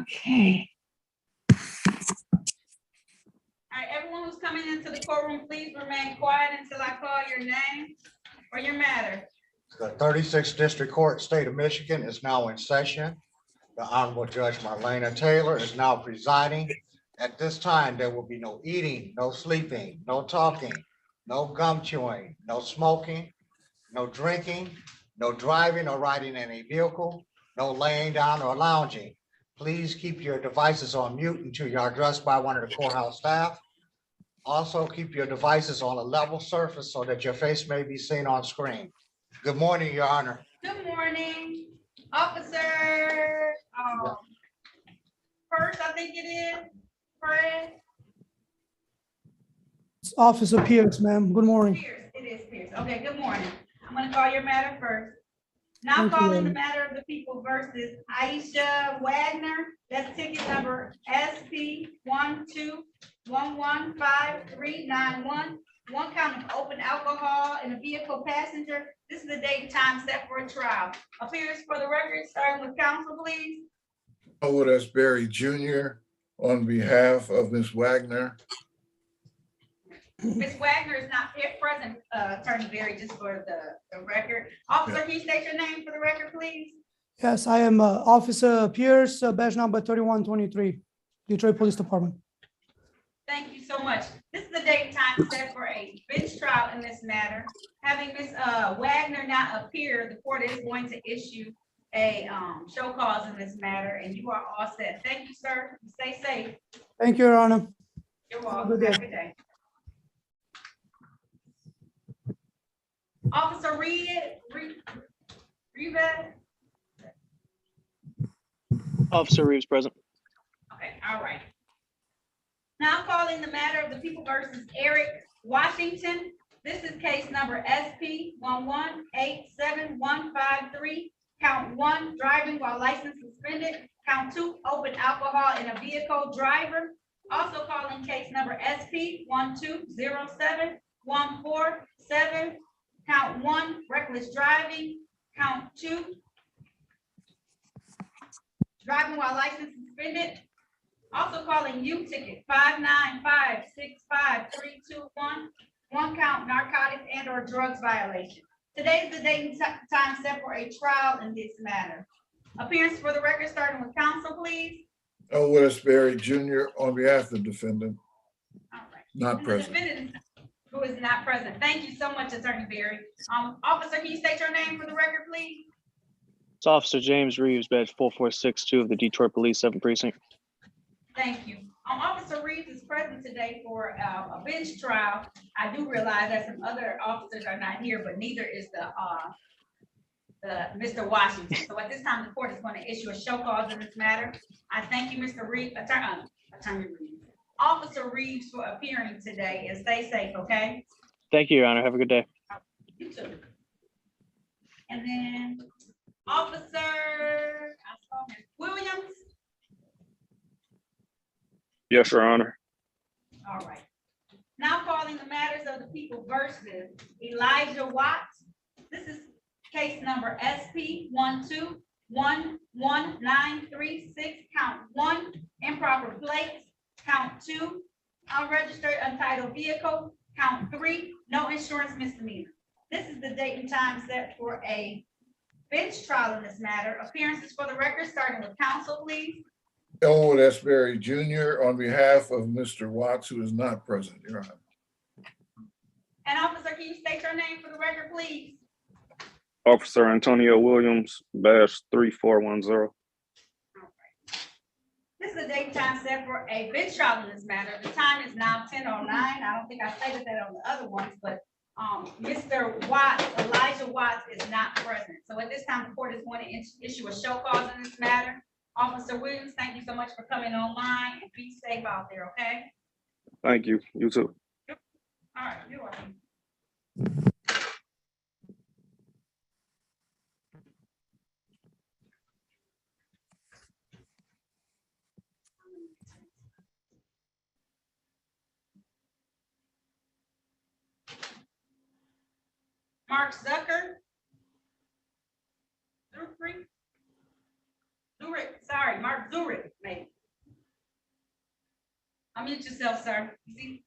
Okay. All right, everyone who's coming into the courtroom, please remain quiet until I call your name or your matter. The 36th District Court, State of Michigan is now in session. The Honorable Judge Marlena Taylor is now presiding. At this time, there will be no eating, no sleeping, no talking, no gum chewing, no smoking, no drinking, no driving or riding in a vehicle, no laying down or lounging. Please keep your devices on mute until you are addressed by one of the courthouse staff. Also, keep your devices on a level surface so that your face may be seen on screen. Good morning, Your Honor. Good morning, Officer. First, I think it is Fred It's Officer Pierce, ma'am. Good morning. Pierce. It is Pierce. Okay, good morning. I'm gonna call your matter first. Now Thank you, calling the ma'am. matter of the people versus Aisha Wagner. That's ticket number SP 121153911. One count of open alcohol in a vehicle passenger. This is the date and time set for a trial. Appears for the record, starting with counsel, please. Howard S. Berry Jr. on behalf of Ms. Wagner. Ms. Wagner is not here present, Attorney Berry, just for the record. Officer, can you state your name for the record, please? Yes, I am Officer Pierce, badge number 3123, Detroit Police Department. Thank you so much. This is the date and time set for a bench trial in this matter. Having Ms. Wagner not appear, the court is going to issue a show cause in this matter, and you are all set. Thank you, sir. Stay safe. Thank you, Your Honor. You're Have a welcome. good day. Have a good day. Officer Reed. Officer Reeves present. Okay, all right. Now calling the matter of the people versus Eric Washington. This is case number SP 1187153. Count 1, driving while license suspended. Count 2, open alcohol in a vehicle, driver. Also calling case number SP 1207147. Count 1, reckless driving. Count 2, driving while license suspended. Also calling you ticket 5956531. One count narcotics and or drugs violation. Today is the date and time set for a trial in this matter. Appearance for the record, starting with counsel, please. Howard S. Berry Jr. on behalf of the defendant, All right. not And the present. defendant who is not present. Thank you so much, Attorney Berry. Officer, can you state your name for the record, please? It's Officer James Reeves, badge 4462 of the Detroit Police 7th Precinct. Thank you. Officer Reeves is present today for a bench trial. I do realize that some other officers are not here, but neither is the Mr. Washington. So at this time, the court is going to issue a show cause in this matter. I thank you, Mr. Reeves, Attorney Reeves, Officer Reeves, for appearing today, and stay safe, okay? Thank you, Your Honor. Have a good day. You too. And then Officer Williams. Yes, Your Honor. All right. Now calling the matters of the people versus Elijah Watts. This is case number SP 1211936. Count 1, improper plates. Count 2, unregistered untitled vehicle. Count 3, no insurance misdemeanor. This is the date and time set for a bench trial in this matter. Appearances for the record, starting with counsel, please. Elwood S. Berry Jr. on behalf of Mr. Watts, who is not present, Your Honor. And officer, can you state your name for the record, please? Officer Antonio Williams, badge 3410. This is the date and time set for a bench trial in this matter. The time is now 10:09. I don't think I stated that on the other ones, but Mr. Watts, Elijah Watts, is not present. So at this time, the court is going to issue a show cause in this matter. Officer Williams, thank you so much for coming online, and be safe out there, okay? Thank you. You too. All right, you're welcome. Mark Zucker. Zurich, sorry, Mark Zurich, maybe. unmute yourself, sir. See?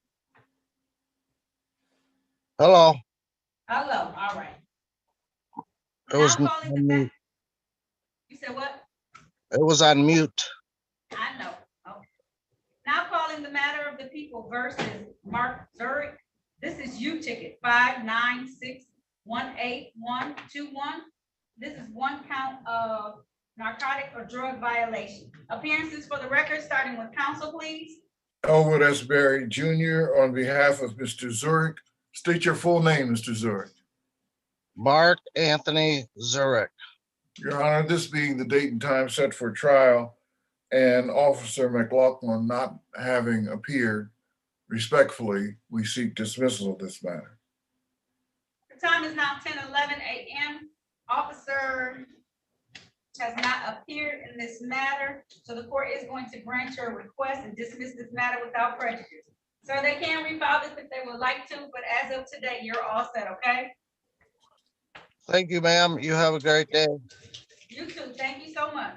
Hello. Hello, all right. It was, Now calling the it You said what? was on mute. I know. Okay. Now calling the matter of the people versus Mark Zurich. This is U ticket 596182121. This is one count of narcotic or drug violation. Appearances for the record, starting with counsel, please. Elwood S. Berry Jr. on behalf of Mr. Zurich. State your full name, Mr. Zurich. Mark Anthony Zurich. Your Honor, this being the date and time set for trial and Officer McLaughlin not having appeared, respectfully, we seek dismissal of this matter. The time is now 10:11 a.m. Officer has not appeared in this matter, so the court is going to grant your request and dismiss this matter without prejudice. So they can refile this if they would like to, but as of today, you're all set, okay? Thank you, ma'am. You have a great day. You too. Thank you so much.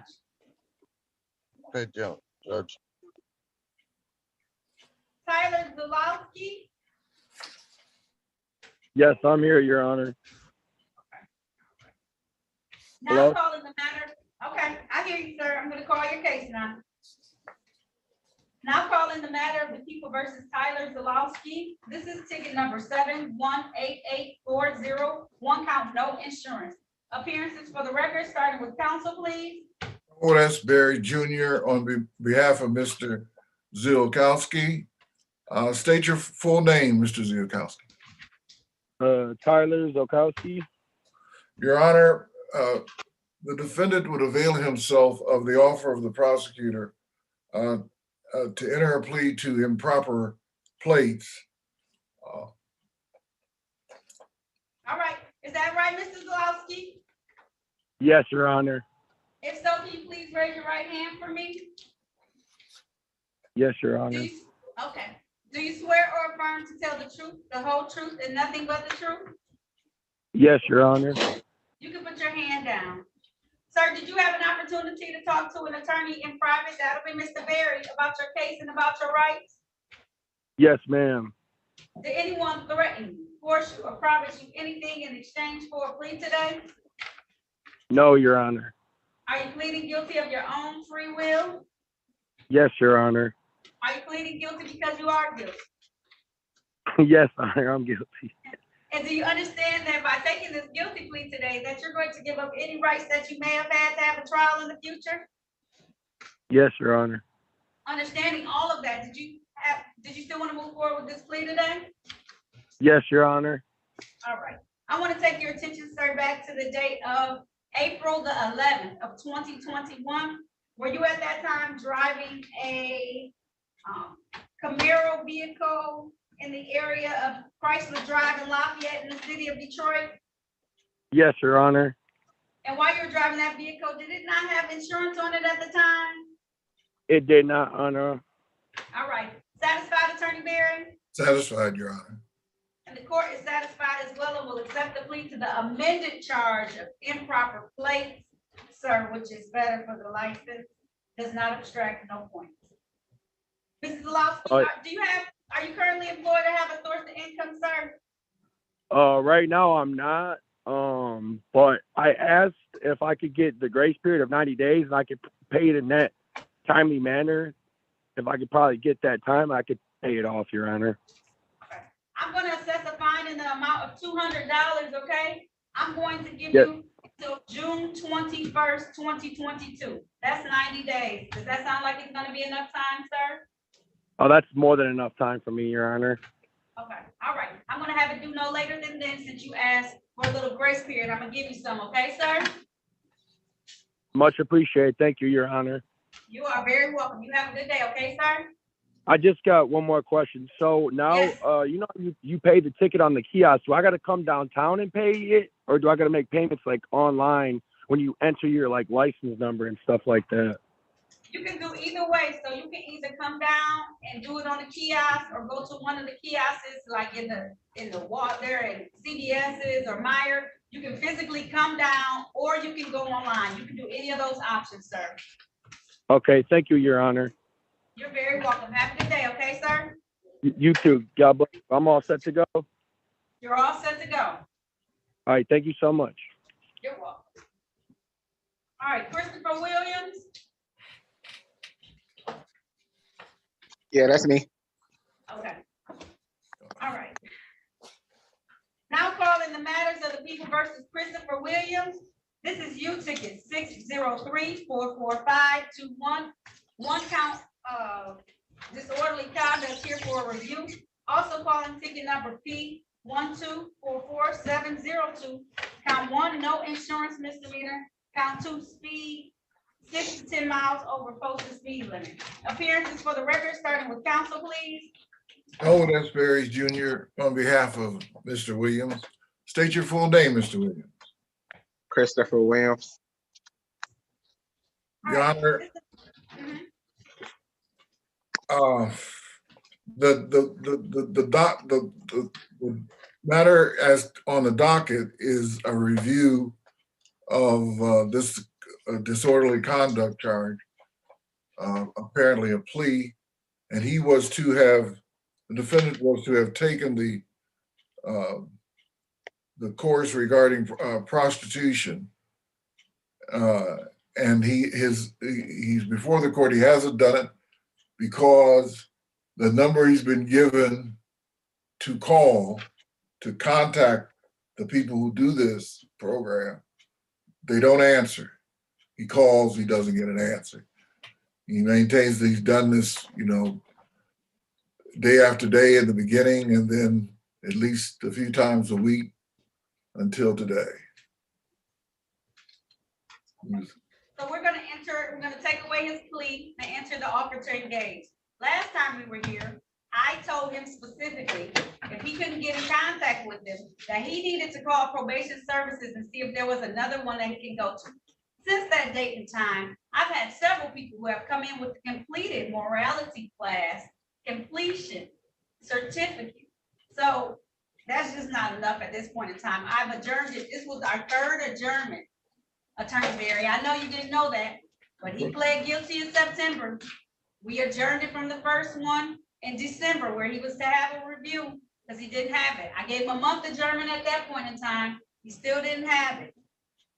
Good job, Judge. Tyler Zulowski. Yes, I'm here, Your Honor. Now Hello? calling the matter. Okay, I hear you, sir. I'm gonna call your case now. Now calling the matter of the people versus Tyler Zulowski. This is ticket number 718840. One count, no insurance. Appearances for the record, starting with counsel, please. Elwood S. Berry Jr. on behalf of Mr. Zielkowski. State your full name, Mr. Zielkowski. Tyler Zokowski. Your Honor, the defendant would avail himself of the offer of the prosecutor to enter a plea to improper plates. All right, is that right, Mr. Zulowski? Yes, Your Honor. If so, can you please raise your right hand for me? Yes, Your Do Honor. you- Okay. Do you swear or affirm to tell the truth, the whole truth, and nothing but the truth? Yes, Your Honor. You can put your hand down. Sir, did you have an opportunity to talk to an attorney in private, that'll be Mr. Berry, about your case and about your rights? Yes, ma'am. Did anyone threaten you, force you, or promise you anything in exchange for a plea today? No, Your Honor. Are you pleading guilty of your own free will? Yes, Your Honor. Are you pleading guilty because you are guilty? Yes, I'm guilty. And do you understand that by taking this guilty plea today, that you're going to give up any rights that you may have had to have a trial in the future? Yes, Your Honor. Understanding all of that, did you still want to move forward with this plea today? Yes, Your Honor. All right. I want to take your attention, sir, back to the date of April the 11th of 2021. Were you at that time driving a Camaro vehicle in the area of Chrysler Drive in Lafayette in the city of Detroit? Yes, Your Honor. And while you're driving that vehicle, did it not have insurance on it at the time? It did not, Honor. All right. Satisfied, Attorney Berry? Satisfied, Your Honor. And the court is satisfied as well and will accept the plea to the amended charge of improper plates, sir, which is better for the license, does not abstract, no points. Mrs. Zulowski, are you currently employed or have a source of income, sir? Right now I'm not. But I asked if I could get the grace period of 90 days and I could pay it in that timely manner. If I could probably get that time, I could pay it off, Your Honor. Okay. I'm gonna assess a fine in the amount of $200, okay? I'm going to give Yes. you till June 21st, 2022. That's 90 days. Does that sound like it's gonna be enough time, sir? Oh, that's more than enough time for me, Your Honor. Okay, all right. I'm gonna have it due no later than then, since you asked for a little grace period. I'm gonna give you some, okay, sir? Much appreciated. Thank you, Your Honor. You are very welcome. You have a good day, okay, sir? I just got one more question. So now, Yes. You pay the ticket on the kiosk. Do I got to come downtown and pay it, or do I got to make payments like online when you enter your like license number and stuff like that? You can do either way. So you can either come down and do it on the kiosk or go to one of the kiosks like in the wall there at CVS's or Meyer. You can physically come down or you can go online. You can do any of those options, sir. Okay, thank you, Your Honor. You're very welcome. Have a good day, okay, sir? sir? You too. God bless. I'm all set to go. All You're all set to go. right. Thank you so much. You're welcome. All right, Christopher Williams. Yeah, that's me. Okay. All right. Now calling the matters of the people versus Christopher Williams. This is U ticket 603-44521. One count disorderly conduct here for review. Also calling ticket number P 1244702. Count 1, no insurance misdemeanor. Count 2, speed 6 to 10 miles over posted speed limit. Appearances for the record, starting with council, please. Howard S. Berry Jr. on behalf of Mr. Williams. State your full name, Mr. Williams. Christopher Williams. Your Honor, Mhm. the matter as on the docket is a review of this disorderly conduct charge, apparently a plea, and he was to have, the defendant was to have taken the course regarding prostitution, and he's before the court. He hasn't done it because the number he's been given to call to contact the people who do this program, they don't answer. He calls, he doesn't get an answer. He maintains that he's done this, day after day in the beginning, and then at least a few times a week until today. So we're gonna take away his plea and enter the offer to engage. Last time we were here, I told him specifically, if he couldn't get in contact with them, that he needed to call probation services and see if there was another one that he can go to. Since that date and time, I've had several people who have come in with the completed morality class completion certificate. So that's just not enough at this point in time. I've adjourned it. This was our third adjournment. Attorney Berry, I know you didn't know that, but he pled guilty in September. We adjourned it from the first one in December where he was to have a review because he didn't have it. I gave him a month adjournment at that point in time. He still didn't have it.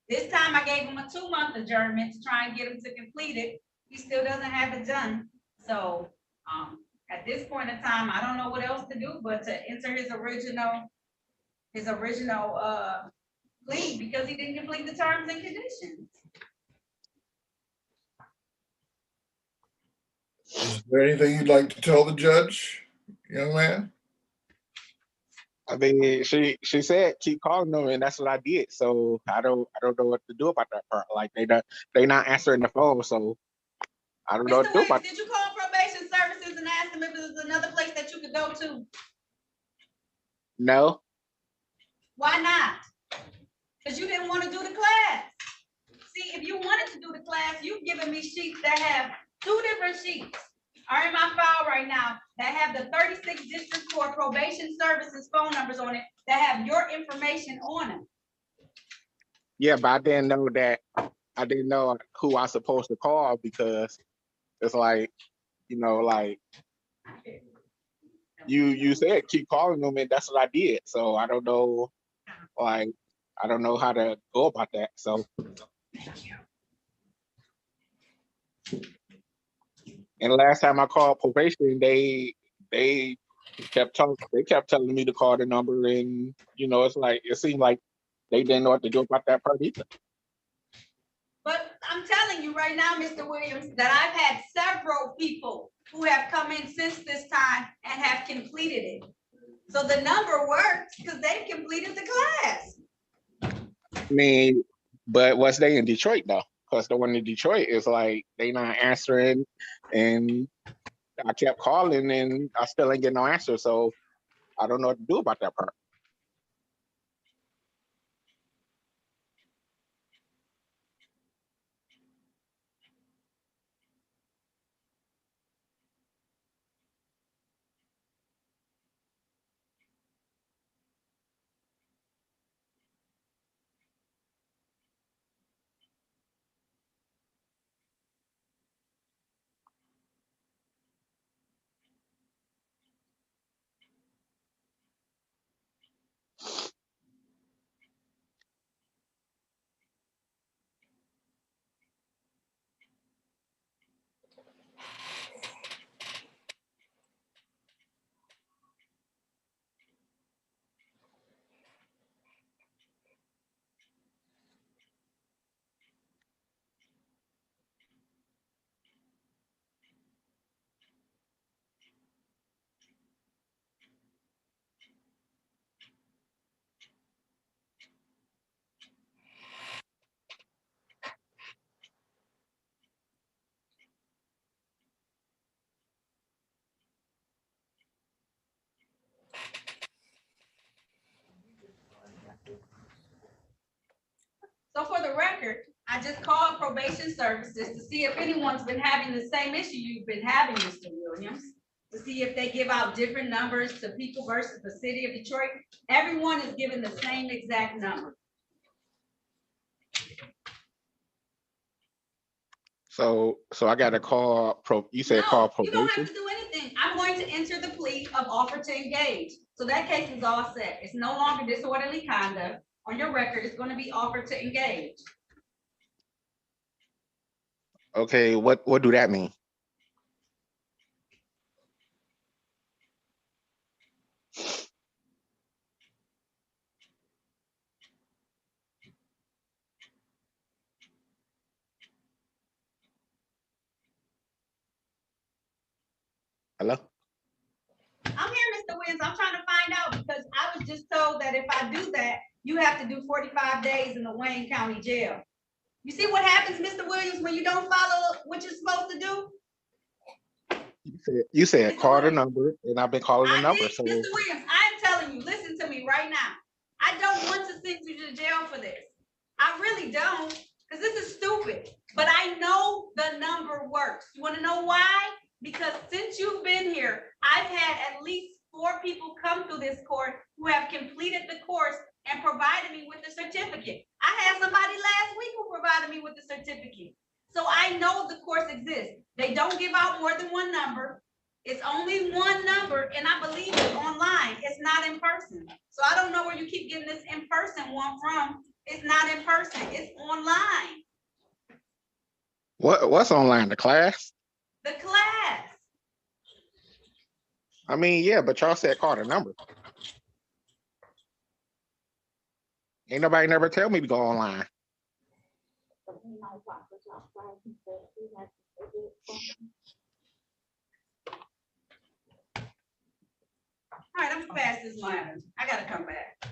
This time I gave him a 2-month adjournment to try and get him to complete it. He still doesn't have it done. So at this point in time, I don't know what else to do but to enter his original plea because he didn't complete the terms and conditions. Is there anything you'd like to tell the judge, young man? I mean, she said keep calling them, and that's what I did. So I don't know what to do about that part. Like they not answering the phone, so I don't know what Mr. to do about Williams, did you call probation services and ask them if there was another place that you could go to? No. Why not? Because you didn't want to do the class. See, if you wanted to do the class, you've given me sheets that have 2 different sheets are in my file right now that have the 36 District Court Probation Services phone numbers on it that have your information on them. Yeah, but I didn't know that. I didn't know who I was supposed to call because it's like, like you said keep calling them, and that's what I did. So I don't know, I don't know how to go about that. So. And last time I called probation, they kept telling me to call the number, and it's like it seemed like they didn't know what to do about that part either. But I'm telling you right now, Mr. Williams, that I've had several people who have come in since this time and have completed it. So the number works because they've completed the class. I mean, but what's they in Detroit though? Because the one in Detroit is like they not answering, and I kept calling and I still ain't getting no answer. So I don't know what to do about that part. call probation services to see if anyone's been having the same issue you've been having, Mr. Williams, to see if they give out different numbers to people versus the city of Detroit. Everyone is given the same exact number. So I got to call you said call No, you don't have probation? to do anything. I'm going to enter the plea of offer to engage. So that case is all set. It's no longer disorderly conduct. On your record, it's going to be offered to engage. Okay, what do that mean? Hello? I'm here, Mr. Williams. I'm trying to find out because I was just told that if I do that, you have to do 45 days in the Wayne County Jail. You see what happens, Mr. Williams, when you don't follow what you're supposed to do? You said Mr. call the Williams. number, and I've been calling the I number. did, So Mr. Williams, I'm telling you, listen to me right now. I don't want to send you to jail for this. I really don't, because this is stupid. But I know the number works. You want to know why? Because since you've been here, I've had at least 4 people come through this course who have completed the course and provided me with the certificate. I had somebody last week who provided me with the certificate. So I know the course exists. They don't give out more than one number. It's only one number, and I believe it's online. It's not in person. So I don't know where you keep getting this in-person one from. It's not in person, it's online. what's online? The class? The class. I mean, yeah, but y'all said call the number. Ain't nobody never tell me to go online. All right, I'm fast as mine. I gotta come back.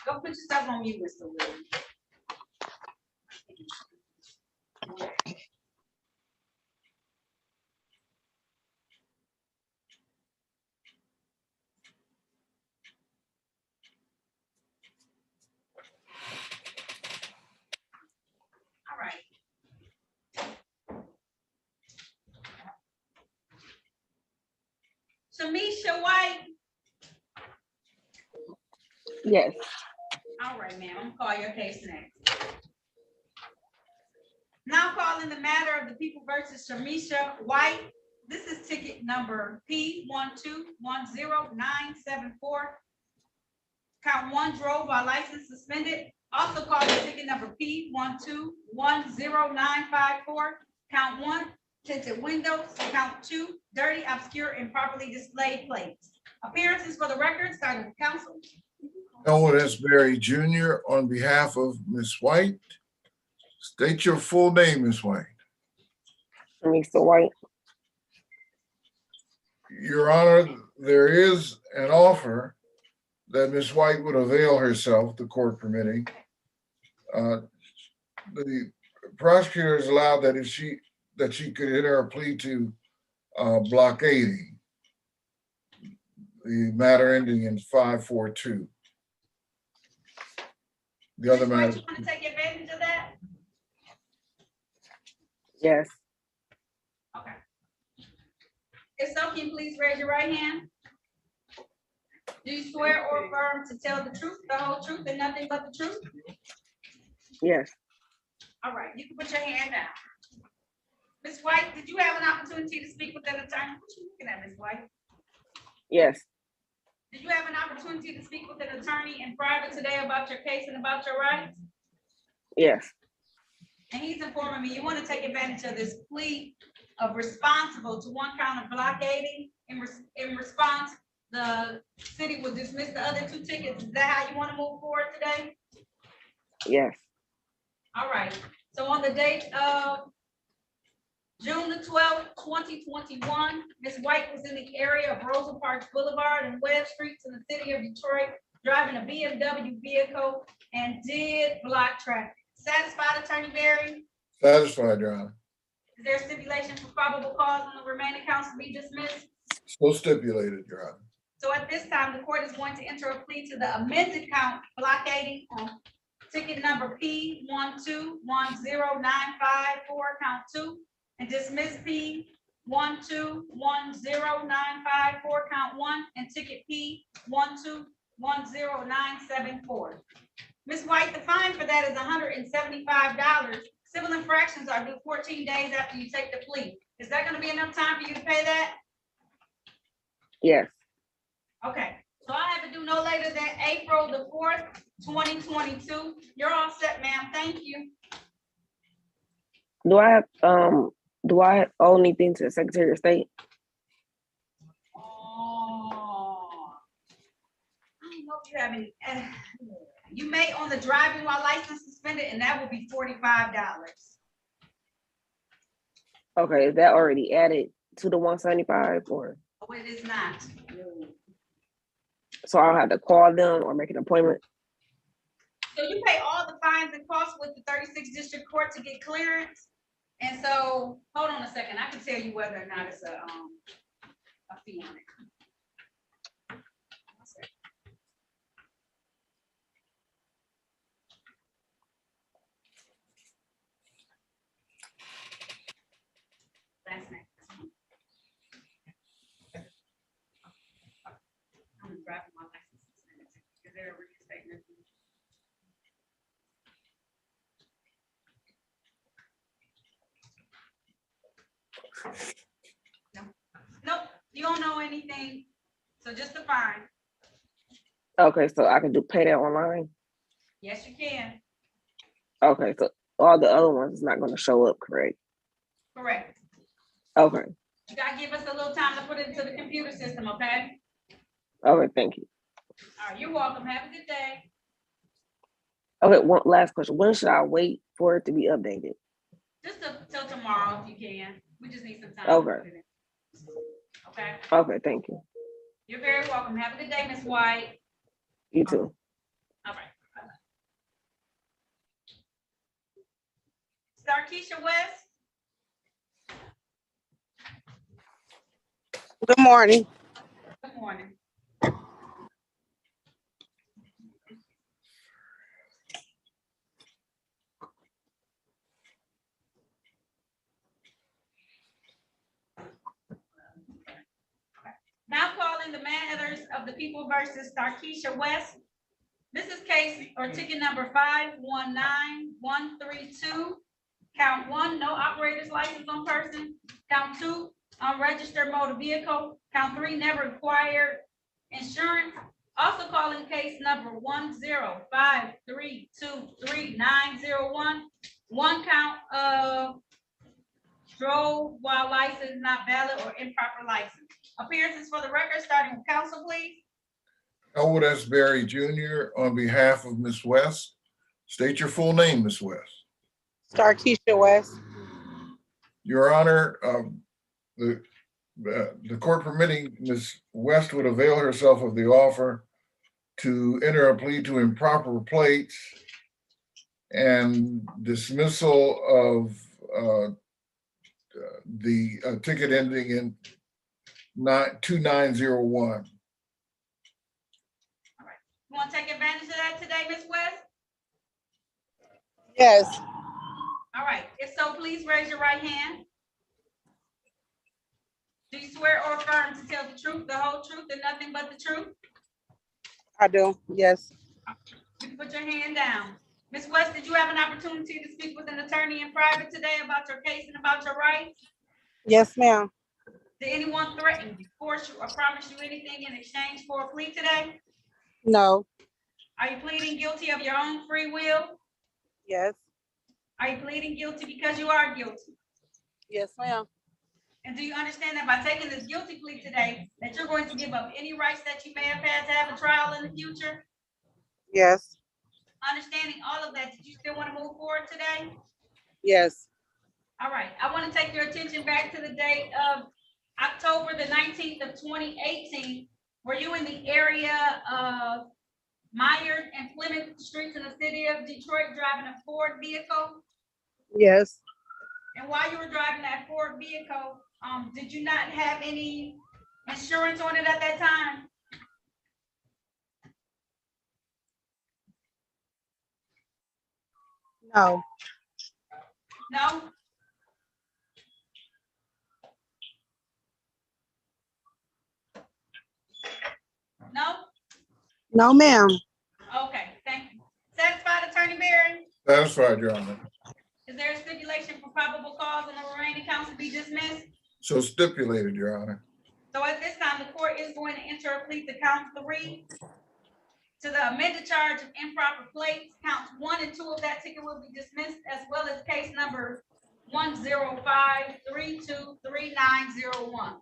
Go put yourself on mute, Mr. Williams. All right. Tamisha White. Yes. All right, ma'am, I'm gonna call your case next. Now calling the matter of the people versus Tamisha White. This is ticket number P1210974. Count 1, drove while license suspended. Also calling ticket number P1210954. Count 1, tinted windows. Count 2, dirty, obscure, improperly displayed plates. Appearances for the record, starting with counsel. Elwood S. Berry Jr. on behalf of Ms. White. State your full name, Ms. White. Teresa White. Your Honor, there is an offer that Ms. White would avail herself, the court permitting. The prosecutor has allowed that she could enter a plea to blockading. The matter ending in 542. The other Ms. White, matter. you want to take advantage of that? Yes. Okay. If so, can you please raise your right hand? Do you swear or affirm to tell the truth, the whole truth, and nothing but the truth? Yes. All right, you can put your hand down. Ms. White, did you have an opportunity to speak with an attorney? What you looking at, Ms. White? Yes. Did you have an opportunity to speak with an attorney in private today about your case and about your rights? Yes. And he's informing me you want to take advantage of this plea of responsible to 1 count of blockading. In response, the city will dismiss the other 2 tickets. Is that how you want to move forward today? Yes. All right. So on the date of June the 12th, 2021, Ms. White was in the area of Rosa Parks Boulevard and Webb Streets in the city of Detroit, driving a BMW vehicle and did block traffic. Satisfied, Attorney Berry? Satisfied, Your Honor. Is there a stipulation for probable cause on the remaining counts to be dismissed? So stipulated, Your Honor. So at this time, the court is going to enter a plea to the amended count blockading on ticket number P 1210954, count 2, and dismiss P 1210954, count 1, and ticket P 1210974. Ms. White, the fine for that is $175. Civil infractions are due 14 days after you take the plea. Is that gonna be enough time for you to pay that? Yes. Okay, so I have it due no later than April the 4th, 2022. You're all set, ma'am. Thank you. Do I owe anything to the Secretary of State? Oh, I don't know if you have any. You may on the driving while license suspended, and that will be $45. Okay, is that already added to the 175 or? Oh, it is not. So I'll have to call them or make an appointment? So you pay all the fines and costs with the 36th District Court to get clearance. And so, hold on a second, I can tell you whether or not it's a fee on it. One second. That's next. I'm driving my license. Is there a reinstatement? No. Nope, you don't know anything, so just the fine. Okay, so I can pay that online? Yes, you can. Okay, so all the other ones is not gonna show up, correct? Correct. Okay, You gotta give us a little time to put it into the computer system, okay? okay, thank you. All right, you're welcome. Have a good day. Okay, one last question. When should I wait for it to be updated? Just till tomorrow if you can. We just need some time. Okay. Okay, Okay, thank you. you're very welcome. Have a good day, Ms. White. You too. All right. Starkeisha West. Good morning. Good morning. Now calling the matters of the people versus Starkeisha West. This is case or ticket number 519132. Count 1, no operator's license on person. Count 2, unregistered motor vehicle. Count 3, never required insurance. Also calling case number 105323901. One count of drove while license not valid or improper license. Appearances for the record, starting with counsel, please. Elwood S. Berry Jr. on behalf of Ms. West. State your full name, Ms. West. Starkeisha West. Your Honor, the court permitting Ms. West would avail herself of the offer to enter a plea to improper plates and dismissal of the ticket ending in 2901. You want to take advantage of that today, Ms. West? Yes, All right, if so, please raise your right hand. Do you swear or affirm to tell the truth, the whole truth, and nothing but the truth? I do. Yes. You can put your hand down. Ms. West, did you have an opportunity to speak with an attorney in private today about your case and about your rights? Yes, ma'am. Did anyone threaten you, force you, or promise you anything in exchange for a plea today? No. Are you pleading guilty of your own free will? Yes. Are you pleading guilty because you are guilty? Yes, ma'am. And do you understand that by taking this guilty plea today, that you're going to give up any rights that you may have had to have a trial in the future? Yes. Understanding all of that, did you still want to move forward today? Yes. All right, I want to take your attention back to the date of October the 19th of 2018. Were you in the area of Myers and Plymouth Streets in the city of Detroit driving a Ford vehicle? Yes. And while you were driving that Ford vehicle, did you not have any insurance on it at that time? No. No? No? No, ma'am. Okay, thank you. Satisfied, Attorney Barry? Satisfied, Your Honor. Is there a stipulation for probable cause and the remaining counts to be dismissed? So stipulated, Your Honor. So at this time, the court is going to enter a plea to count 3 to the amended charge of improper plates. Counts 1 and 2 of that ticket will be dismissed, as well as case number 105323901.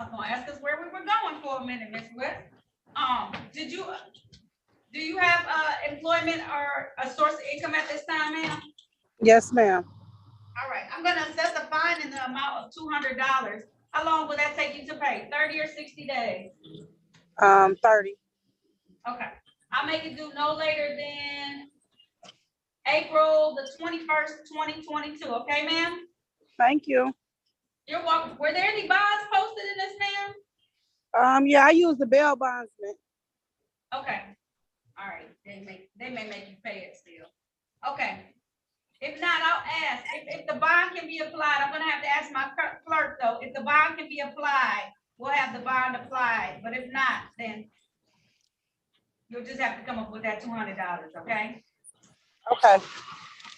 I was gonna ask us where we were going for a minute, Ms. West. Do you have employment or a source of income at this time, ma'am? Yes, ma'am. All right, I'm gonna assess a fine in the amount of $200. How long will that take you to pay? 30 or 60 days? 30. Okay, I'll make it due no later than April the 21st, 2022. Okay, ma'am? Thank you. You're welcome. Were there any bonds posted in this, ma'am? Yeah, I use the bail bondsman. Okay. All right, they may make you pay it still. Okay. If not, I'll ask, if the bond can be applied, I'm gonna have to ask my clerk though, if the bond can be applied, we'll have the bond applied, but if not, then you'll just have to come up with that $200, okay? Okay.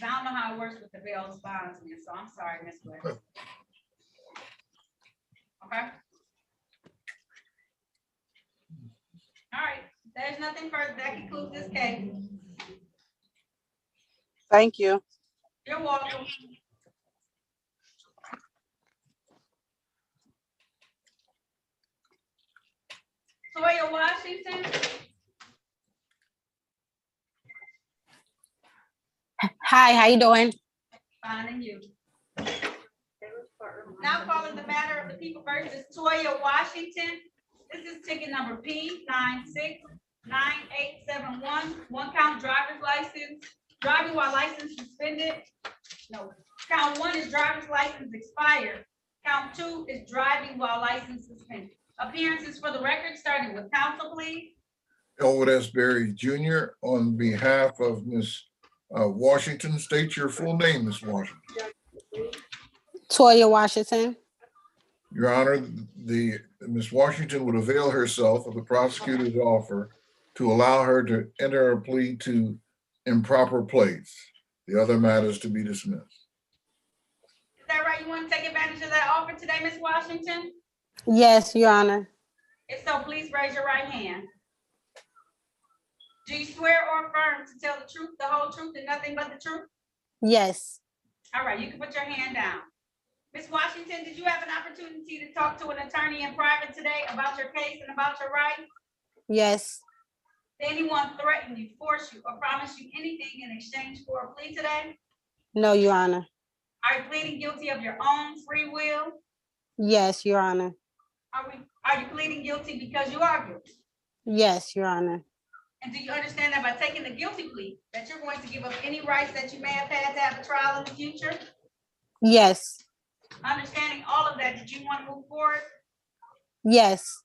I don't know how it works with the bail bonds, so I'm sorry, Ms. West. Okay? All right, there's nothing further. That concludes this case. Thank you. You're welcome. Toya Washington, Hi, how you doing? fine, and you. Now calling the matter of the people versus Toya Washington. This is ticket number P969871. One count driver's license, driving while license suspended. No, count 1 is driver's license expired. Count 2 is driving while license suspended. Appearances for the record, starting with counsel, please. Elwood S. Berry Jr. on behalf of Ms. Washington. State your full name, Ms. Washington. Toya Washington. Your Honor, Ms. Washington would avail herself of the prosecutor's offer to allow her to enter a plea to improper plates. The other matters to be dismissed. Is that right? You want to take advantage of that offer today, Ms. Washington? Yes, Your Honor. If so, please raise your right hand. Do you swear or affirm to tell the truth, the whole truth, and nothing but the truth? Yes. All right, you can put your hand down. Ms. Washington, did you have an opportunity to talk to an attorney in private today about your case and about your rights? Yes. Did anyone threaten you, force you, or promise you anything in exchange for a plea today? No, Your Honor. Are you pleading guilty of your own free will? Yes, Your Honor. Are you pleading guilty because you are guilty? Yes, Your Honor. And do you understand that by taking the guilty plea, that you're going to give up any rights that you may have had to have a trial in the future? Yes. Understanding all of that, did you want to move forward? Yes.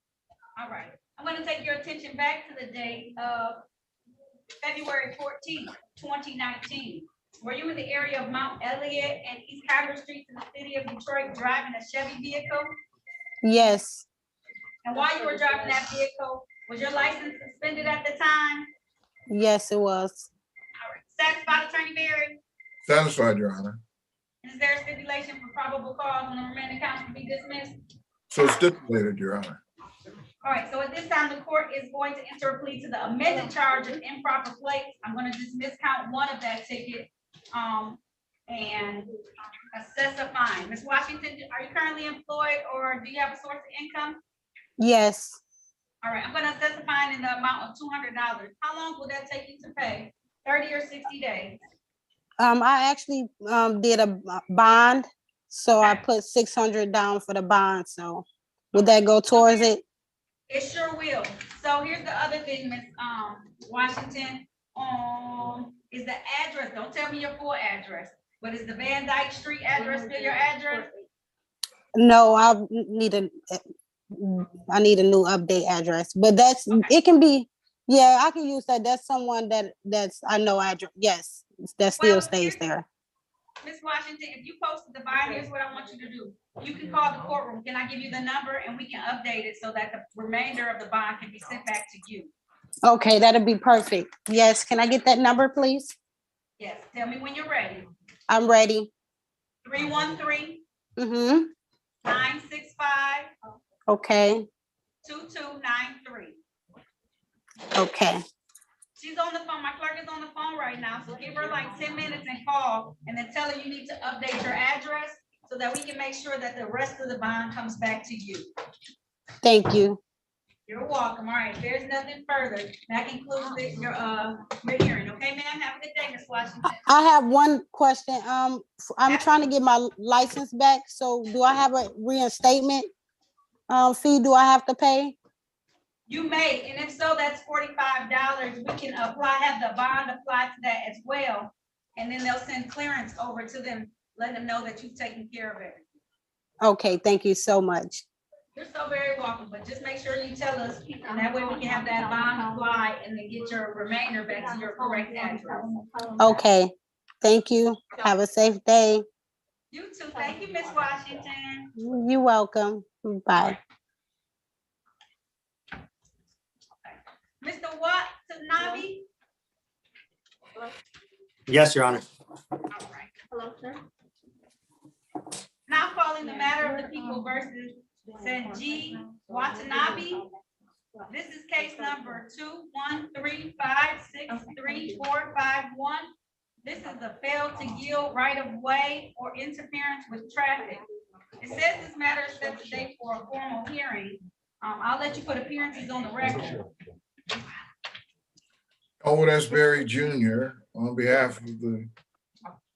All right. I'm going to take your attention back to the date of February 14th, 2019. Were you in the area of Mount Elliott and East Congress Streets in the city of Detroit driving a Chevy vehicle? Yes. And while you were driving that vehicle, was your license suspended at the time? Yes, it was. All right. Satisfied, Attorney Barry? Satisfied, Your Honor. Is there a stipulation for probable cause and the remaining counts to be dismissed? So stipulated, Your Honor. All right, so at this time, the court is going to enter a plea to the amended charge of improper plates. I'm going to dismiss count 1 of that ticket and assess a fine. Ms. Washington, are you currently employed or do you have a source of income? Yes. All right, I'm going to assess a fine in the amount of $200. How long will that take you to pay? 30 or 60 days? I actually did a bond, so I put 600 down for the bond. So would that go towards it? It sure will. So here's the other thing, Ms. Washington, is the address, don't tell me your full address, but is the Van Dyke Street address still your address? No, I need a new update address, but that's, Okay. it can be Yeah, I can use that. That's someone that's I know address. Yes, that still Well, stays there. Ms. Washington, if you posted the bond, here's what I want you to do. You can call the courtroom. Can I give you the number and we can update it so that the remainder of the bond can be sent back to you? Okay, that'll be perfect. Yes, can I get that number, please? Yes, tell me when you're ready. I'm ready. 313-965-2293. Mm-hmm. Okay, okay. She's on the phone. My clerk is on the phone right now, so give her like 10 minutes and call and then tell her you need to update your address so that we can make sure that the rest of the bond comes back to you. Thank you. You're welcome. All right, if there's nothing further, that concludes your hearing. Okay, ma'am? Have a good day, Ms. Washington. I have one question. I'm trying to get my license back. So do I have a reinstatement fee do I have to pay? You may, and if so, that's $45. We can apply, have the bond apply to that as well. And then they'll send clearance over to them, letting them know that you've taken care of it. Okay, thank you so much. You're so very welcome, but just make sure you tell us, and that way we can have that bond apply and then get your remainder back to your correct address. Okay, thank you. Have a safe day. You too. Thank you, Ms. Washington. You're welcome. Bye. Mr. Watanabe? Yes, Your Honor. All right. Hello, sir. Now calling the matter of the people versus Sanjeev Watanabe. This is case number 213563451. This is the fail to yield right of way or interference with traffic. It says this matter is set the date for a formal hearing. I'll let you put appearances on the record. Howard S. Berry Jr. on behalf of the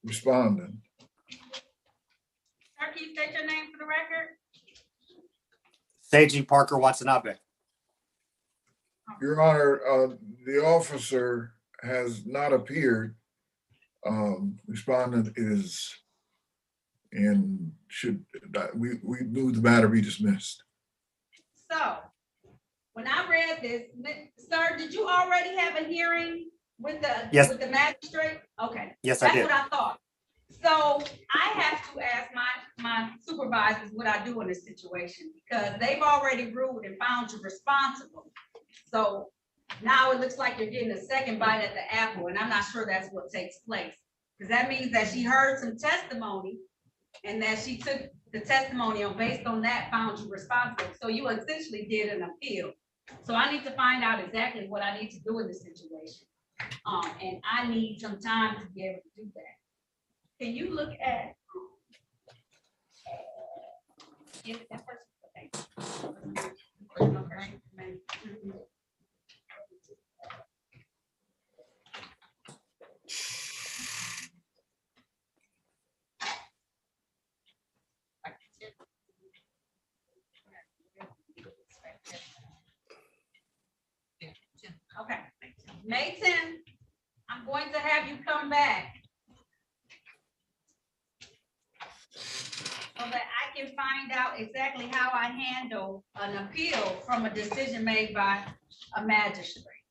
respondent. Sir, can you state your name for the record? Seiji Parker Watanabe. Your Honor, the officer has not appeared. Respondent is and we move the matter be dismissed. So when I read this, sir, did you already have a hearing with the magistrate? Okay. Yes, I did. That's what I thought. So I have to ask my supervisors what I do in this situation because they've already ruled and found you responsible. So now it looks like you're getting a second bite at the apple, and I'm not sure that's what takes place. Because that means that she heard some testimony and that she took the testimonial based on that, found you responsible. So you essentially did an appeal. So I need to find out exactly what I need to do in this situation. And I need some time to be able to do that. Can you look at? That person, okay. Okay, May 10th, I'm going to have you come back so that I can find out exactly how I handle an appeal from a decision made by a magistrate.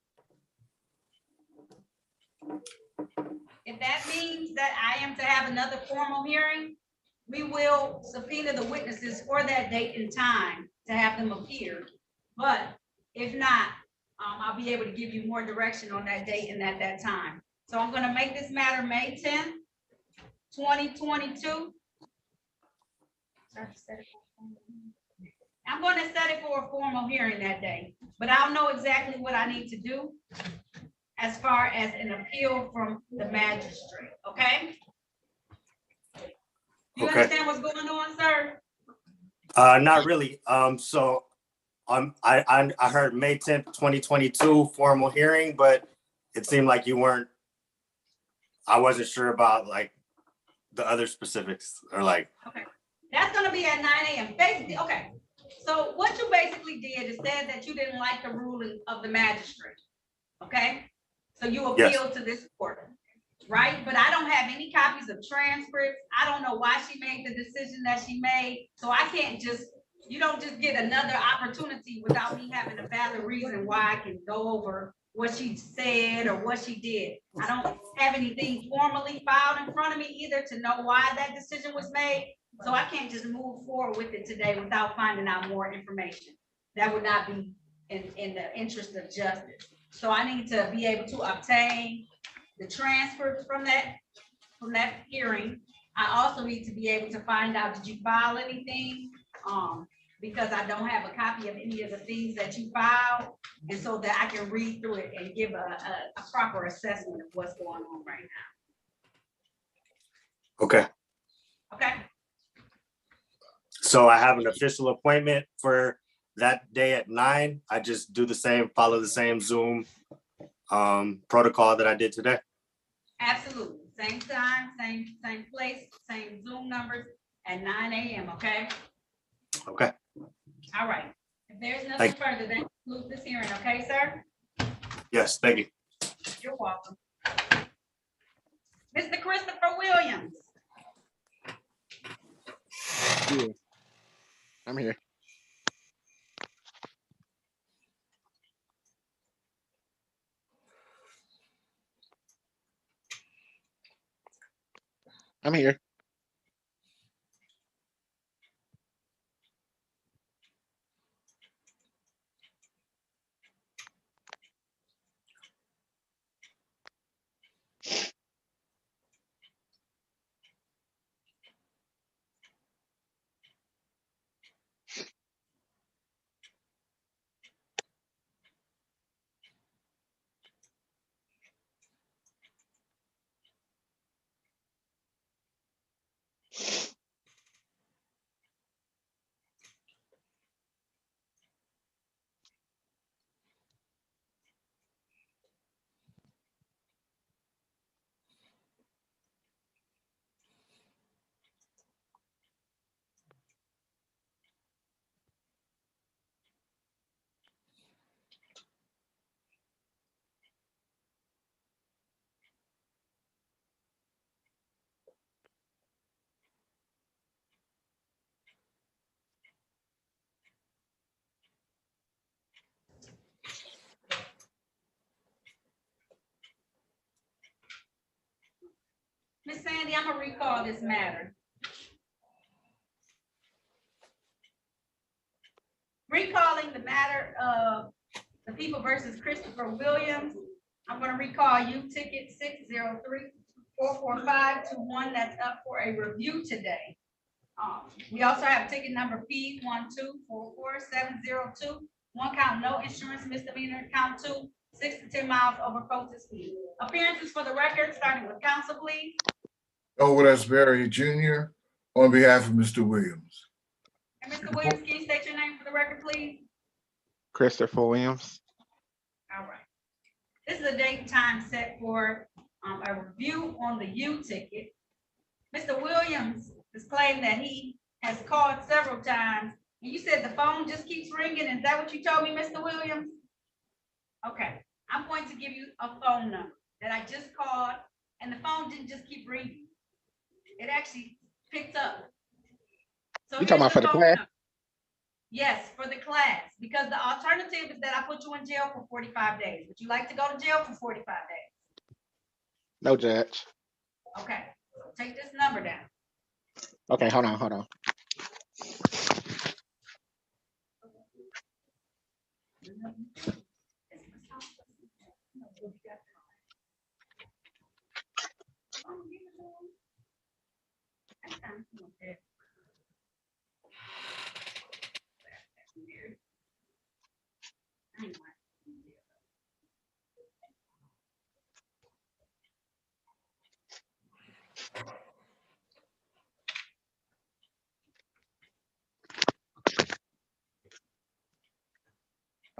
If that means that I am to have another formal hearing, we will subpoena the witnesses for that date and time to have them appear. But if not, I'll be able to give you more direction on that date and at that time. So I'm gonna make this matter May 10th, 2022. I'm gonna set it for a formal hearing that day, but I'll know exactly what I need to do as far as an appeal from the magistrate, okay? You understand what's going on, sir? Not really. So I heard May 10th, 2022 formal hearing, but it seemed like I wasn't sure about like the other specifics or like. Okay, that's gonna be at 9 a.m. Basically, okay. So what you basically did is said that you didn't like the ruling of the magistrate, okay? So you appealed to this court, right? But I don't have any copies of transcripts. I don't know why she made the decision that she made. So I can't you don't just get another opportunity without me having a valid reason why I can go over what she said or what she did. I don't have anything formally filed in front of me either to know why that decision was made. So I can't just move forward with it today without finding out more information. That would not be in the interest of justice. So I need to be able to obtain the transcripts from that hearing. I also need to be able to find out, did you file anything? Because I don't have a copy of any of the things that you filed. And so that I can read through it and give a proper assessment of what's going on right now. Okay. Okay. So I have an official appointment for that day at 9. I just do the same, follow the same Zoom protocol that I did today. Absolutely. Same time, same place, same Zoom numbers at 9 a.m. Okay. Okay. All right. If there's nothing further, then conclude this hearing. Okay, sir? Yes, thank you. You're welcome. Mr. Christopher Williams. Yeah, I'm here. I'm here. Miss Sandy, I'm gonna recall this matter. Recalling the matter of the People versus Christopher Williams. I'm gonna recall you ticket 603-44521 that's up for a review today. We also have ticket number P1244702, 1 count no insurance misdemeanor, count 2, 6 to 10 miles over posted speed. Appearances for the record, starting with counsel, please. Over that's Barry Jr. on behalf of Mr. Williams. And Mr. Williams, can you state your name for the record, please? Christopher Williams. All right. This is a date and time set for a review on the U ticket. Mr. Williams is claiming that he has called several times, and you said the phone just keeps ringing. Is that what you told me, Mr. Williams? Okay, I'm going to give you a phone number that I just called, and the phone didn't just keep ringing. It actually picked up. So You talking about for the class? Yes, for the class, because the alternative is that I put you in jail for 45 days. Would you like to go to jail for 45 days? No, Judge. Okay, so take this number down. Okay, hold on.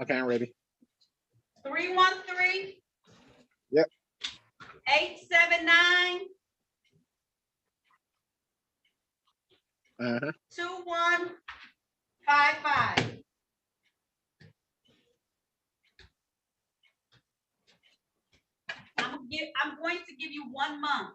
Okay, I'm ready. 313. Yep. 879. 2155. I'm going to give you 1 month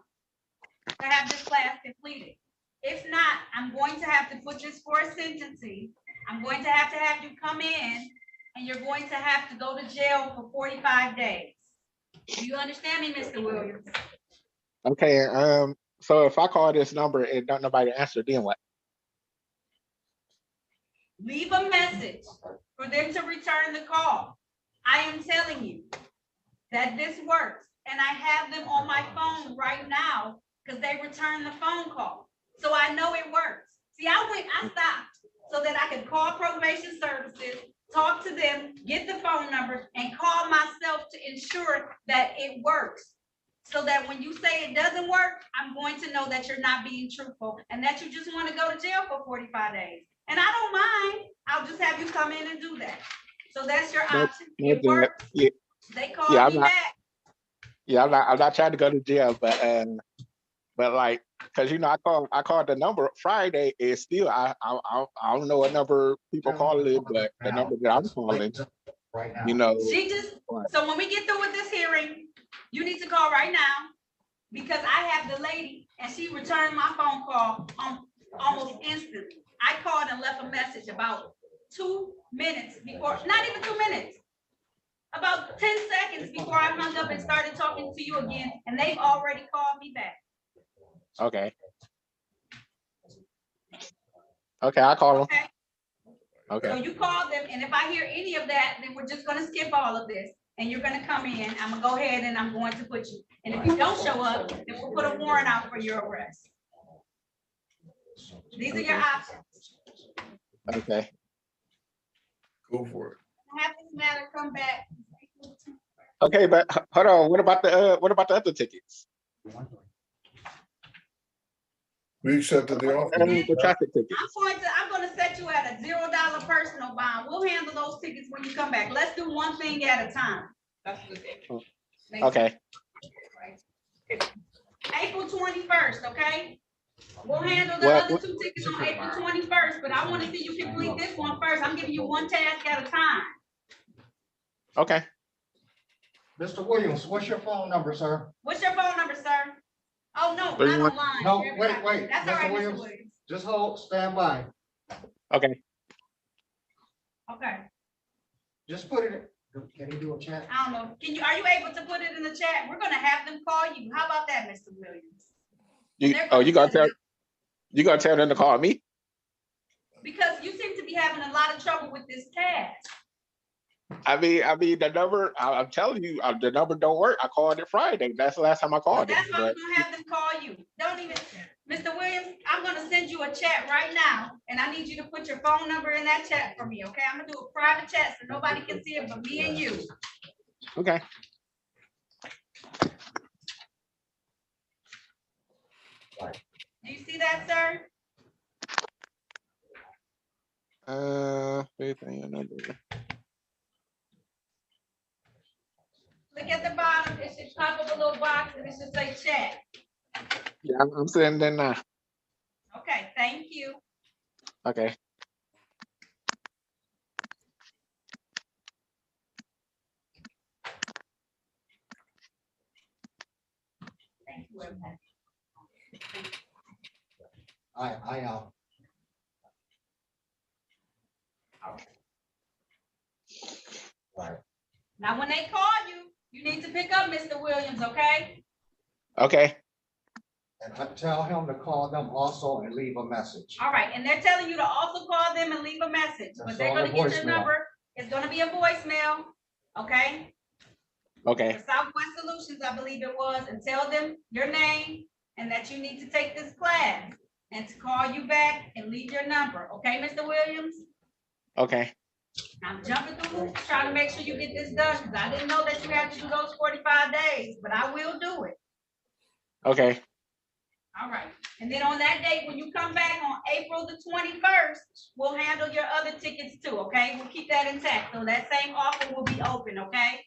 to have this class completed. If not, I'm going to have to put this for a sentencing. I'm going to have you come in and you're going to have to go to jail for 45 days. Do you understand me, Mr. Williams? Okay, so if I call this number and don't nobody answer, then what? Leave a message for them to return the call. I am telling you that this works, and I have them on my phone right now because they returned the phone call. So I know it works. See, I stopped so that I could call probation services, talk to them, get the phone number, and call myself to ensure that it works. So that when you say it doesn't work, I'm going to know that you're not being truthful and that you just want to go to jail for 45 days. And I don't mind. I'll just have you come in and do that. So that's your option. It works. Yeah, They called yeah, me back. I'm not trying to go to jail, but like, cause you know, I called the number Friday. It's still I don't know what number people call it, but the number that I'm calling, you know. She just, so when we get through with this hearing, you need to call right now because I have the lady and she returned my phone call almost instantly. I called and left a message about 2 minutes before, not even 2 minutes, about 10 seconds before I hung up and started talking to you again, and they've already called me back. Okay. Okay, I'll call them. Okay. Okay. So you call them, and if I hear any of that, then we're just gonna skip all of this, and you're gonna come in. I'm gonna go ahead and I'm going to put you. And if you don't show up, then we'll put a warrant out for your arrest. These are your options. Okay. Go for it. Have this matter come back. Okay, but hold on. What about the other tickets? We accepted the offer. The traffic tickets. I'm gonna set you at a $0 personal bond. We'll handle those tickets when you come back. Let's do one thing at a time. That's good. Okay. April 21st, okay? We'll handle the What- other two tickets on April 21st, but I wanna see you complete this one first. I'm giving you one task at a time. Okay. Mr. Williams, what's your phone number, sir? What's your phone number, sir? Oh, no, Three not one- online. No, You're wait, not. wait, That's all Mr. right, Mr. Williams. Williams. Just hold, stand by. Okay. Okay, Just put it, can you do a chat? I don't know. Are you able to put it in the chat? We're gonna have them call you. How about that, Mr. Williams? You gonna tell them to call me? Because you seem to be having a lot of trouble with this task. I mean the number. I'm telling you, the number don't work. I called it Friday. That's the last time I called it. That's why I'm But gonna have them call you. Don't even, Mr. Williams, I'm gonna send you a chat right now, and I need you to put your phone number in that chat for me, okay? I'm gonna do a private chat so nobody can see it but me and you. okay. Do you see that, sir? Look at the bottom. It should pop up a little box and it should say chat. Yeah, I'm sitting there now. Okay, thank you. Okay. Thank you, everybody. Right. Now, when they call you, you need to pick up Mr. Williams, okay? Okay. And I tell him to call them also and leave a message. All right, and they're telling you to also call them and leave a message, but That's they're on gonna the get your voicemail. number. It's gonna be a voicemail, okay? Okay. For Southwest Solutions, I believe it was, and tell them your name and that you need to take this class and to call you back and leave your number, okay, Mr. Williams? Okay. I'm jumping through hoops, trying to make sure you get this done, because I didn't know that you had to do those 45 days, but I will do it. Okay. All right, and then on that date, when you come back on April the 21st, we'll handle your other tickets too, okay? We'll keep that intact, so that same offer will be open, okay?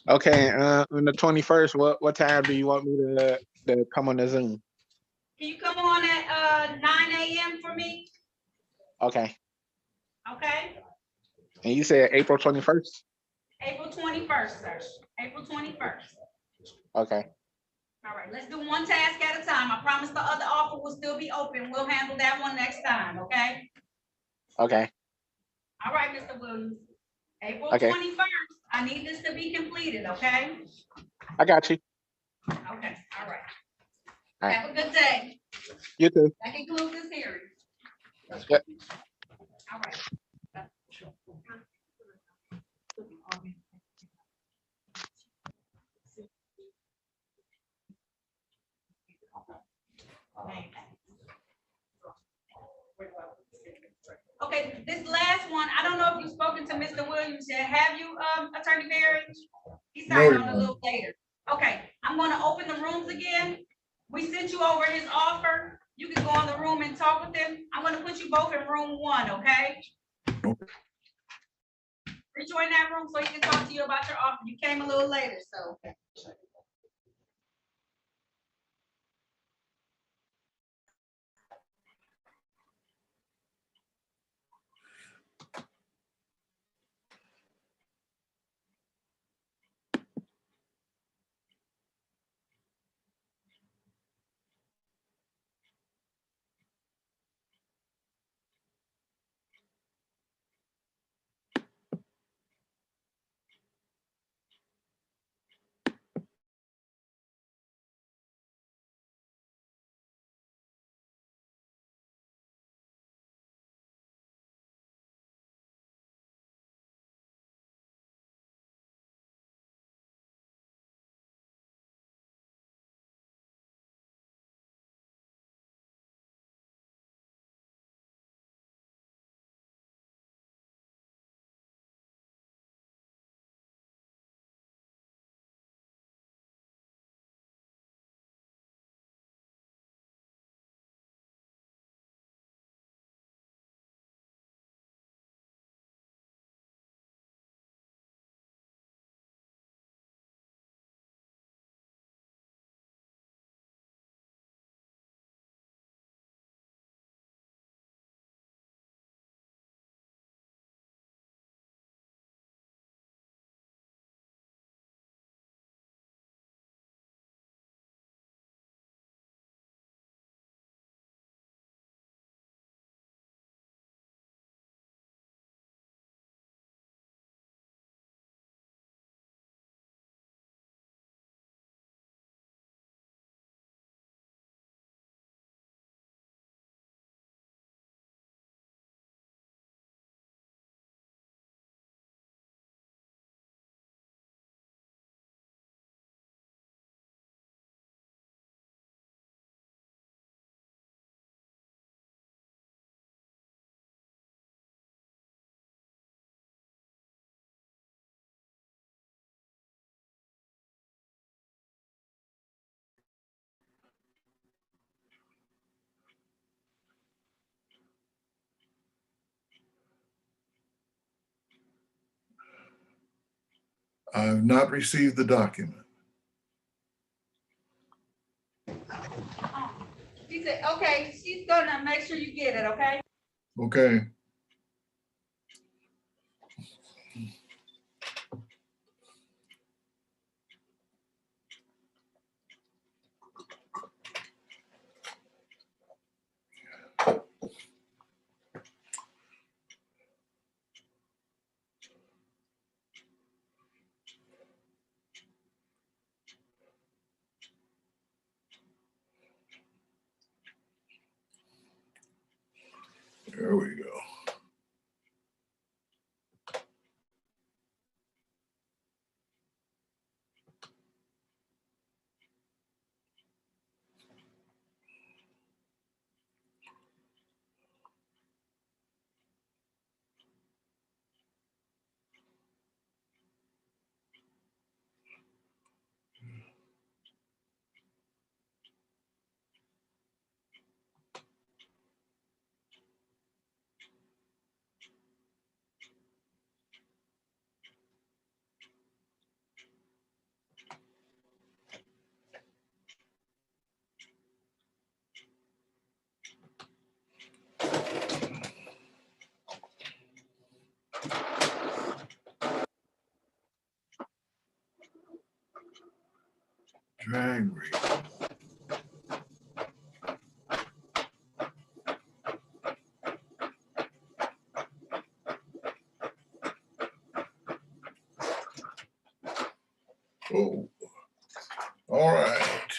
Okay. On the 21st, what time do you want me to come on the Zoom? Can you come on at 9 a.m. for me, Okay. okay? And you said April 21st? April 21st, sir, April 21st. Okay. All right, let's do one task at a time. I promise the other offer will still be open. We'll handle that one next time, okay? Okay. All right, Mr. Williams. April Okay. 21st. I need this to be completed, okay? I got you. Okay, all right. All right. Have a good day. You too. That concludes this hearing. Yep. All right. Okay, this last one, I don't know if you've spoken to Mr. Williams yet. Have you, Attorney Barry? He No, signed Your on a Honor. little later. Okay, I'm gonna open the rooms again. We sent you over his offer. You can go in the room and talk with him. I'm gonna put you both in room 1, okay? Rejoin that room so he can talk to you about your offer. You came a little later, so. I have not received the document. She said, okay, she's gonna make sure you get it, okay? Okay. There we go. Drag race. Oh, all right.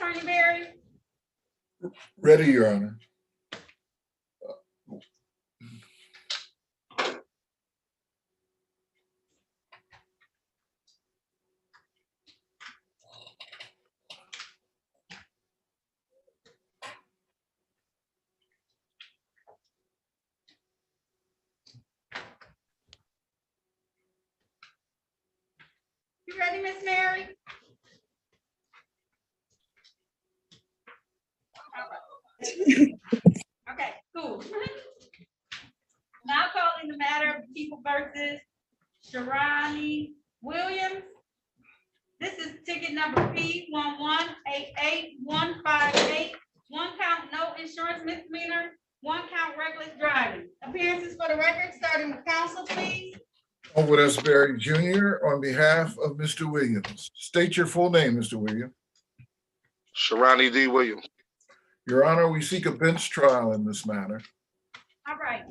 Attorney Barry? Ready, Your Honor. You ready, Miss Mary? Okay, cool. Now calling the matter of People versus Sharani Williams. This is ticket number P1188158. One count no insurance misdemeanor, one count reckless driving. Appearances for the record, starting with counsel, please. Over S. Berry Jr. on behalf of Mr. Williams. State your full name, Mr. Williams. Sharani D. Williams. Your Honor, we seek a bench trial in this matter. All right.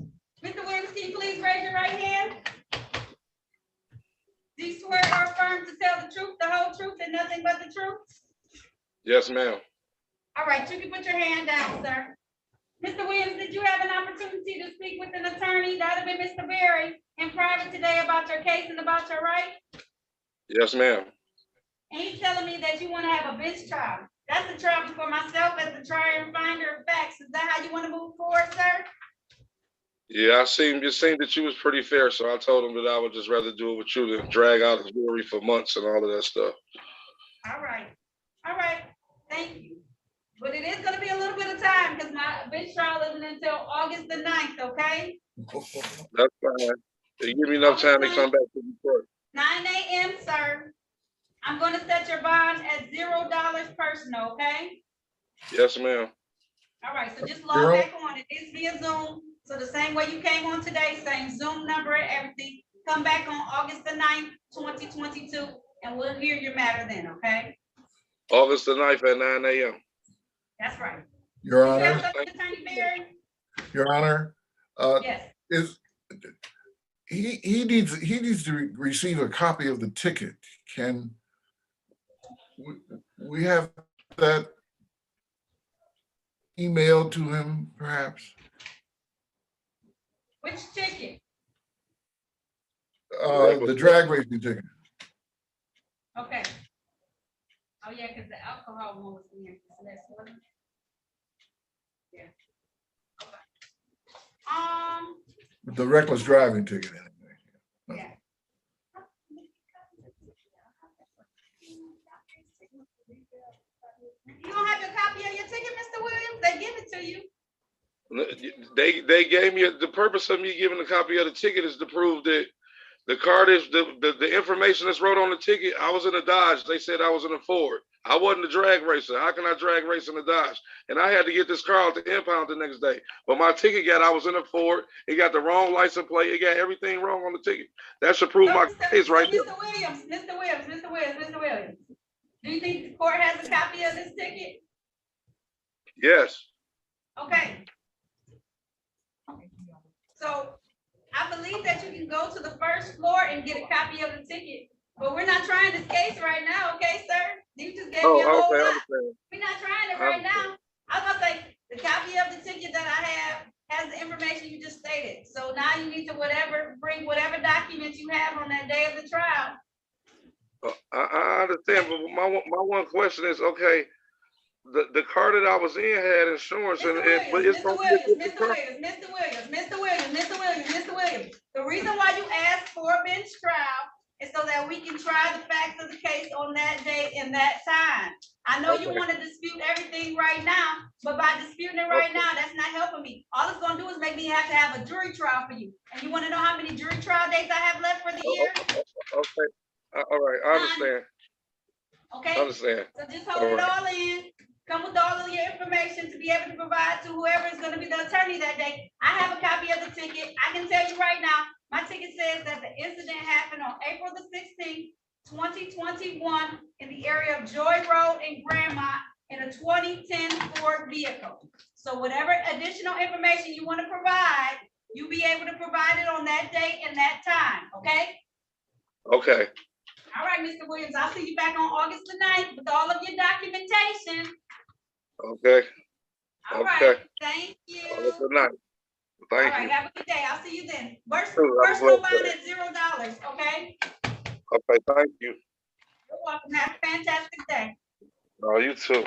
Mr. Williams, can you please raise your right hand? Do you swear or affirm to tell the truth, the whole truth, and nothing but the truth? Yes, ma'am. All right, you can put your hand down, sir. Mr. Williams, did you have an opportunity to speak with an attorney, that would be Mr. Berry, in private today about your case and about your right? Yes, ma'am. And he's telling me that you want to have a bench trial. That's a trial before myself as the trier and finder of facts. Is that how you want to move forward, sir? Yeah, it seemed that you was pretty fair, so I told him that I would just rather do it with you than drag out his jury for months and all of that stuff. All right, thank you. But it is gonna be a little bit of time because my bench trial isn't until August the 9th, okay? That's fine. You give me enough time to come back to Detroit. 9 a.m., sir. I'm gonna set your bond at $0 personal, okay? Yes, ma'am. All right, so just log back on. It is via Zoom. So the same way you came on today, same Zoom number and everything. Come back on August the 9th, 2022, and we'll hear your matter then, okay? August the 9th at 9 a.m. That's right. Your You have Honor, something, Attorney Barry? Your Honor, Yes. he needs to receive a copy of the ticket. Can we have that emailed to him, perhaps? Which ticket? The drag racing ticket. Okay. Oh, yeah, because the alcohol one was in this one. Yeah. Okay. The reckless driving ticket. Yeah. You don't have a copy of your ticket, Mr. Williams? They give it to you. They gave me the purpose of me giving a copy of the ticket is to prove that the card is the information that's wrote on the ticket. I was in a Dodge. They said I was in a Ford. I wasn't a drag racer. How can I drag race in a Dodge? And I had to get this car out to impound the next day. But my ticket got, I was in a Ford. It got the wrong license plate. It got everything wrong on the ticket. That should prove my case right there. Mr. Williams. Do you think the court has a copy of this ticket? Yes. Okay. So I believe that you can go to the first floor and get a copy of the ticket, but we're not trying this case right now, okay, sir? You just gave me a whole lot. We're not trying it right now. I was gonna say, the copy of the ticket that I have has the information you just stated. So now you need to bring whatever documents you have on that day of the trial. I understand, but my one question is, okay, the car that I was in had insurance, but it's Mr. Williams. The reason why you asked for a bench trial is so that we can try the facts of the case on that day and that time. I know you want to dispute everything right now, but by disputing it right now, that's not helping me. All it's gonna do is make me have to have a jury trial for you. And you want to know how many jury trial dates I have left for the year? Okay. All right, I understand. Okay. I understand. So just hold it all in. Come with all of your information to be able to provide to whoever is going to be the attorney that day. I have a copy of the ticket. I can tell you right now, my ticket says that the incident happened on April the 16th, 2021 in the area of Joy Road in Grandmont in a 2010 Ford vehicle. So whatever additional information you want to provide, you'll be able to provide it on that date and that time, okay? Okay. All right, Mr. Williams, I'll see you back on August the 9th with all of your documentation Okay, All okay. right, thank you. Have a good night. All Thank right, you. have a good day. I'll see you then. Worst Have a personal blessed bond day. at $0, okay? Okay, thank you. You're welcome. Have a fantastic day. Oh, you too.